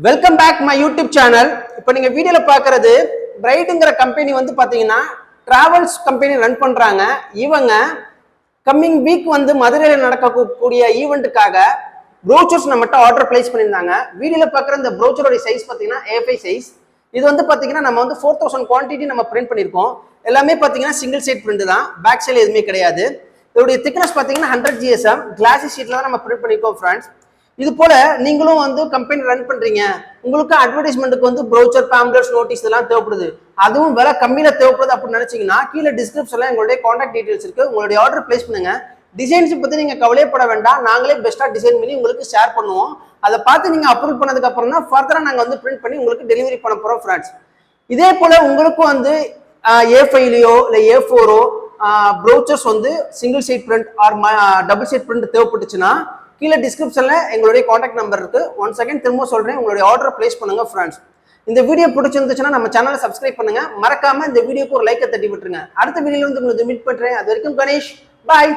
Welcome back my YouTube channel. இப்போ நீங்க வீடியோல பாக்குறது பிரைட்ங்கிற கம்பெனி வந்து பாத்தீங்கன்னா டிராவல்ஸ் கம்பெனி ரன் பண்றாங்க. இவங்க கம்மிங் வீக் வந்து மதுரையில் நடக்கக்கூடிய ஈவெண்ட்டுக்காக ப்ரோச்சர்ஸ் நம்மகிட்ட ஆர்டர் பிளேஸ் பண்ணியிருந்தாங்க. வீடியோல பாக்குற இந்த ப்ரோச்சரோட சைஸ் பாத்தீங்கன்னா A5 சைஸ். இது வந்து பாத்தீங்கன்னா நம்ம வந்து 4000 குவான்டிட்டி நம்ம பிரிண்ட் பண்ணிருக்கோம். எல்லாமே பாத்தீங்கன்னா சிங்கிள் சைட் பிரிண்ட் தான், பேக் சைடு எதுவுமே கிடையாது. இதோடைய திக்னஸ் பாத்தீங்கன்னா 100 GSM கிளாசி ஷீட்ல தான் நம்ம பிரிண்ட் பண்ணிருக்கோம் ஃப்ரெண்ட்ஸ். இது போல நீங்களும் வந்து கம்பெனி ரன் பண்றீங்க, உங்களுக்கு அட்வர்டைஸ்மெண்ட்டுக்கு வந்து ப்ரோச்சர், பேம்ப்ளெட்ஸ், நோட்டீஸ் இதெல்லாம் தேவைப்படுது, அதுவும் விலை கம்மியில தேவைப்படுது அப்படின்னு நினைச்சீங்கன்னா கீழே டிஸ்கிரிப்ஷன்ல எங்களுடைய கான்டாக்ட் டீடைல்ஸ் இருக்கு. உங்களுடைய ஆர்டர் பிளேஸ் பண்ணுங்க. டிசைன்ஸ் பத்தி நீங்க கவலைப்பட வேண்டாம், நாங்களே பெஸ்டா டிசைன் பண்ணி உங்களுக்கு ஷேர் பண்ணுவோம். அதை பார்த்து நீங்க அப்ரூவ் பண்ணதுக்கு அப்புறம் தான் ஃபர்தரா நாங்க வந்து பிரிண்ட் பண்ணி உங்களுக்கு டெலிவரி பண்ண போறோம் ஃப்ரெண்ட்ஸ். இதே போல உங்களுக்கும் வந்து A5லயோ இல்லை A4ஓ ப்ரோச்சர்ஸ் வந்து single side print or double side print தேவைப்பட்டுச்சுன்னா கீழே டிஸ்கிரிப்ஷன்ல எங்களுடைய கான்டாக்ட் நம்பர் இருக்கு. ஒன் செகண்ட் திரும்ப சொல்றேன், உங்களுடைய ஆர்டர் பிளேஸ் பண்ணுங்க ஃப்ரெண்ட்ஸ். இந்த வீடியோ பிடிச்சிருந்துச்சுன்னா நம்ம சேனலை சப்ஸ்கிரைப் பண்ணுங்க. மறக்காம இந்த வீடியோக்கு ஒரு லைக்கை தட்டி விட்டுருங்க. அடுத்த வீடியோல வந்து உங்களுக்கு மீட் பண்றேன். அது வரைக்கும் கணேஷ், பாய்.